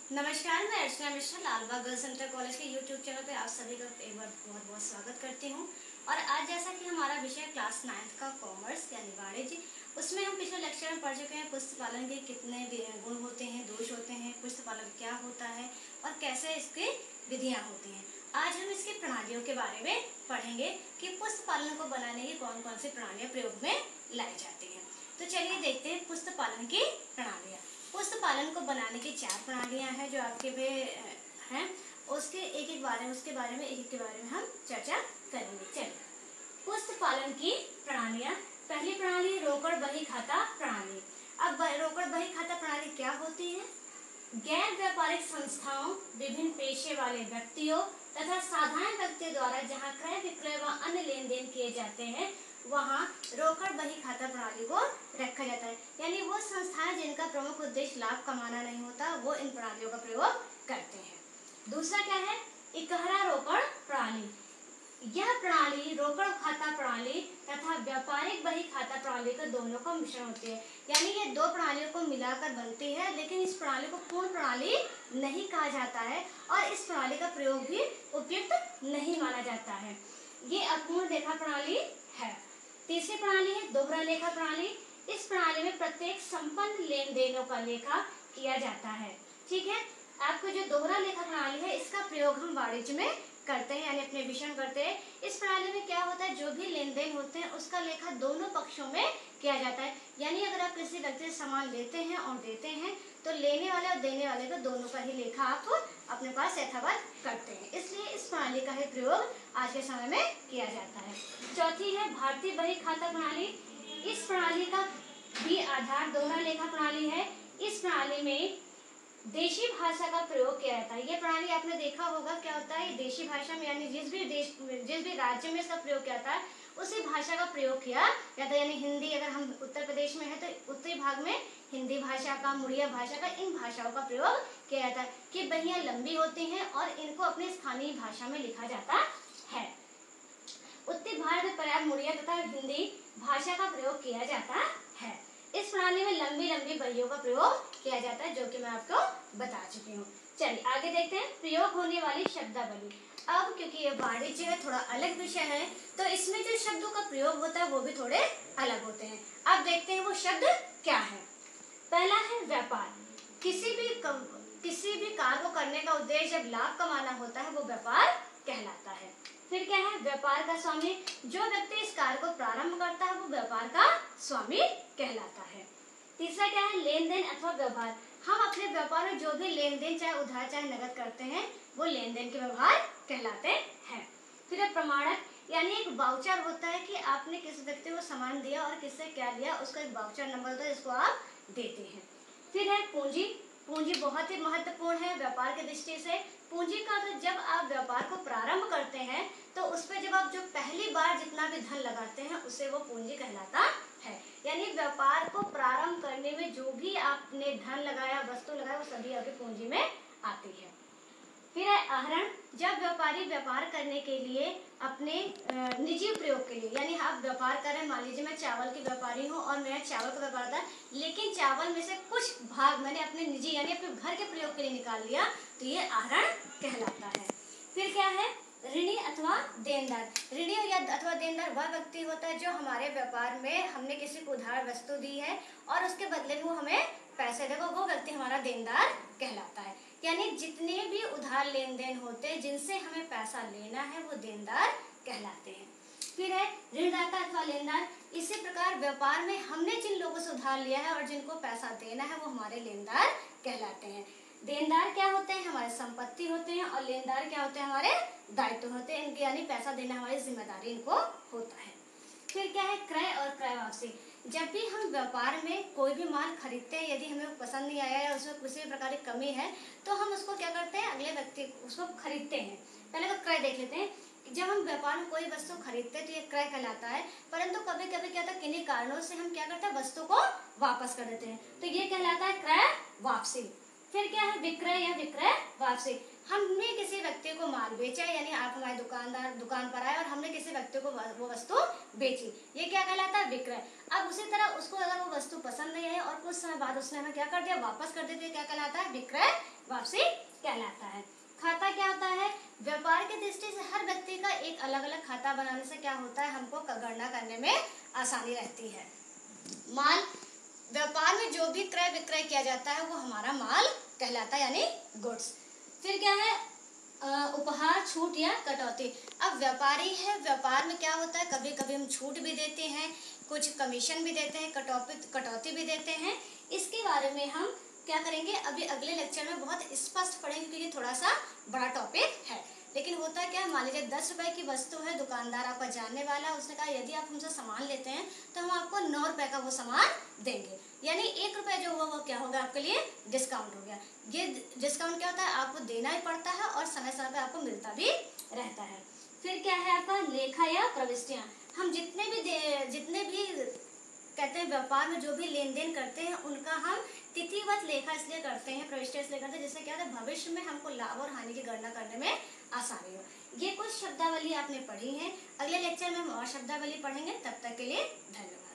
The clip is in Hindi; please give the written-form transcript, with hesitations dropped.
नमस्कार, मैं Archana Mishra Lalbagh girls centre college के यूट्यूब चैनल पे आप सभी का एक बार बहुत बहुत स्वागत करती हूँ। और आज जैसा कि हमारा विषय क्लास 9th का कॉमर्स यानी वाणिज्य, उसमें हम पिछले लेक्चर में पढ़ चुके हैं पुस्तक पालन के कितने गुण होते हैं, दोष होते हैं, पुस्तक पालन क्या होता है और कैसे इसकी विधियाँ होती हैं। आज हम इसकी प्रणालियों के बारे में पढ़ेंगे कि पुस्तक पालन को बनाने की कौन कौन सी प्रणालियाँ प्रयोग में लाई जाती हैं। तो चलिए देखते हैं पुस्तक पालन की प्रणालियाँ। पुस्तक पालन को बनाने की 4 प्रणालियां हैं जो आपके पे हैं। उसके बारे में हम चर्चा करेंगे। चलिए, पुस्तक पालन की प्रणालियां। पहली प्रणाली रोकड़ बही खाता प्रणाली। अब रोकड़ बही खाता प्रणाली क्या होती है? गैर व्यापारिक संस्थाओं, विभिन्न पेशे वाले व्यक्तियों तथा साधारण व्यक्तियों द्वारा जहां क्रय विक्रय व अन्य लेन देन किए जाते हैं वहां रोकड़ बही खाता प्रणाली को रखा जाता है। यानी वो संस्थाएं जिनका प्रमुख उद्देश्य लाभ कमाना नहीं होता, वो इन प्रणालियों का प्रयोग करते हैं। दूसरा क्या है? इकहरा रोकड़ प्रणाली। यह प्रणाली रोकड़ खाता प्रणाली तथा व्यापारिक बही खाता प्रणाली का दोनों का मिश्रण होती है। यानी ये दो प्रणालियों को मिलाकर बनती है, लेकिन इस प्रणाली को पूर्ण प्रणाली नहीं कहा जाता है और इस प्रणाली का प्रयोग भी उपयुक्त नहीं माना जाता है। ये अपूर्ण लेखा प्रणाली है। तीसरी प्रणाली है दोहरा लेखा प्रणाली। इस प्रणाली में प्रत्येक संपन्न लेन देनों का लेखा किया जाता है। ठीक है, आपको जो दोहरा लेखा प्रणाली है इसका प्रयोग हम वाणिज्य में करते हैं, यानी अपने विषय में करते हैं। इस प्रणाली में क्या होता है, जो भी लेन देन होते हैं उसका लेखा दोनों पक्षों में किया जाता है। यानी अगर आप किसी व्यक्ति से सामान लेते हैं और देते हैं तो लेने वाले और देने वाले का दोनों का ही लेखा आप अपने पास यथावत करते हैं। इसलिए इस प्रणाली का ही प्रयोग आज के समय में किया जाता है। चौथी है भारतीय बही खाता प्रणाली। इस प्रणाली का भी आधार दोहरा लेखा प्रणाली है। इस प्रणाली में देशी भाषा का प्रयोग किया जाता है। ये प्रणाली आपने देखा होगा क्या होता है, ये देशी भाषा में यानी जिस भी राज्य में इसका प्रयोग किया जाता है उसी भाषा का प्रयोग किया जाता है। यानी हिंदी, अगर हम उत्तर प्रदेश में है तो उत्तरी भाग में हिंदी भाषा का, मुड़िया भाषा का, इन भाषाओं का प्रयोग किया जाता है कि बहियां लंबी होती हैं और इनको अपने स्थानीय भाषा में लिखा जाता है। उत्तरी भारत में पर्याप्त मुड़िया तथा हिंदी भाषा का प्रयोग किया जाता है। इस प्रणाली में लंबी लंबी बहियों का प्रयोग किया जाता है, जो कि मैं आपको बता चुकी हूँ। चलिए आगे देखते हैं प्रयोग होने वाली शब्दावली। अब क्योंकि ये वाणिज्य है, थोड़ा अलग विषय है, तो इसमें जो शब्दों का प्रयोग होता है वो भी थोड़े अलग होते हैं। अब देखते हैं वो शब्द क्या है। पहला है व्यापार। किसी भी कार्य को करने का उद्देश्य जब लाभ कमाना होता है वो व्यापार कहलाता है। फिर क्या है? व्यापार का स्वामी। जो व्यक्ति इस कार्य को प्रारंभ करता है वो व्यापार का स्वामी कहलाता है। तीसरा क्या है? लेन देन अथवा व्यवहार। हम अपने व्यापार में जो भी लेन देन चाहे उधार चाहे नगद करते हैं वो लेन देन के व्यवहार कहलाते हैं। फिर है प्रमाणक, यानी एक वाउचर होता है कि आपने किस व्यक्ति को सामान दिया और किससे क्या लिया, उसका एक वाउचर नंबर होता है जिसको आप देते हैं। फिर है पूंजी। पूंजी बहुत ही महत्वपूर्ण है व्यापार की दृष्टि से। पूंजी का तो जब आप व्यापार को प्रारंभ करते हैं तो उस पर जब आप जो पहली बार जितना भी धन लगाते हैं उसे वो पूंजी कहलाता है। यानी व्यापार को प्रारंभ करने में जो भी आपने धन लगाया, वस्तु लगाया, वो सभी आपकी पूंजी में आती है। फिर है आहरण। जब व्यापारी व्यापार करने के लिए अपने निजी प्रयोग के लिए, यानी आप व्यापार करें, मान लीजिए मैं चावल की व्यापारी हूँ और मेरा चावल का व्यापार था, लेकिन चावल में से कुछ भाग मैंने अपने निजी यानी अपने घर के प्रयोग के लिए निकाल लिया, तो ये आहरण कहलाता है। फिर क्या है? ऋणी अथवा देनदार। ऋणी या अथवा देनदार वह व्यक्ति होता है जो हमारे व्यापार में हमने किसी को उधार वस्तु दी है और उसके बदले में वो हमें पैसे देगा, वो व्यक्ति हमारा देनदार कहलाता है। यानी जितने भी उधार लेन देन होते हैं जिनसे हमें पैसा लेना है वो देनदार कहलाते हैं। फिर है ऋणदाता अथवा लेनदार। इसी प्रकार व्यापार में हमने जिन लोगों से उधार लिया है और जिनको पैसा देना है वो हमारे लेनदार कहलाते हैं। देनदार क्या होते हैं? हमारे संपत्ति होते हैं और लेनदार क्या होते हैं? हमारे दायित्व होते हैं इनके, यानी पैसा देना हमारी जिम्मेदारी इनको होता है। फिर क्या है? क्रय और क्रय वापसी। जब भी हम व्यापार में कोई भी माल खरीदते हैं, यदि हमें पसंद नहीं आया है, उसमें किसी भी प्रकार की कमी है, तो हम उसको क्या करते हैं? अगले व्यक्ति उसको खरीदते हैं। पहले तो क्रय देख लेते हैं। जब हम व्यापार में कोई वस्तु खरीदते हैं तो ये क्रय कहलाता है, परंतु कभी कभी क्या होता है, किन्हीं कारणों से हम क्या करते हैं? वस्तु को वापस कर देते हैं, तो ये कहलाता है क्रय वापसी। फिर क्या है? विक्रय या विक्रय वापसी। हमने किसी व्यक्ति को माल बेचा, यानी आप हमारे दुकान पर आए और हमने किसी व्यक्ति को वो वस्तु बेची, ये क्या कहलाता है? विक्रय। अब उसी तरह उसको अगर वो वस्तु पसंद नहीं है और कुछ समय बाद उसने हमें क्या कर दिया? वापस कर दिया, तो क्या कहलाता है? विक्रय वापसी कहलाता है। खाता क्या होता है? व्यापार की दृष्टि से हर व्यक्ति का एक अलग अलग खाता बनाने से क्या होता है, हमको गणना करने में आसानी रहती है। माल, व्यापार में जो भी क्रय विक्रय किया जाता है वो हमारा माल कहलाता है, यानी गुड्स। फिर क्या है? उपहार, छूट या कटौती। अब व्यापारी है, व्यापार में क्या होता है, कभी कभी हम छूट भी देते हैं, कुछ कमीशन भी देते हैं, कटौती भी देते हैं। इसके बारे में हम क्या करेंगे, अभी अगले लेक्चर में बहुत स्पष्ट पढ़ेंगे, क्योंकि ये थोड़ा सा बड़ा टॉपिक है। लेकिन होता क्या है, मान लीजिए 10 रुपए की वस्तु है, दुकानदार आपका जानने वाला, उसने कहा यदि आप हमसे सामान लेते हैं तो हम आपको 9 रुपए का वो सामान देंगे, यानी 1 रुपए जो हुआ वो क्या होगा आपके लिए, डिस्काउंट हो गया। ये डिस्काउंट क्या होता है, आपको देना ही पड़ता है और समय समय पे आपको मिलता भी रहता है। फिर क्या है आपका लेखा या प्रविष्टियां। हम जितने भी कहते हैं व्यापार में जो भी लेन देन करते हैं उनका हम तिथिवत लेखा इसलिए करते हैं, प्रविष्टियां इसलिए करते हैं, जिससे क्या है भविष्य में हमको लाभ और हानि की गणना करने में आसानी हो। ये कुछ शब्दावली आपने पढ़ी है, अगले लेक्चर में हम और शब्दावली पढ़ेंगे। तब तक के लिए धन्यवाद।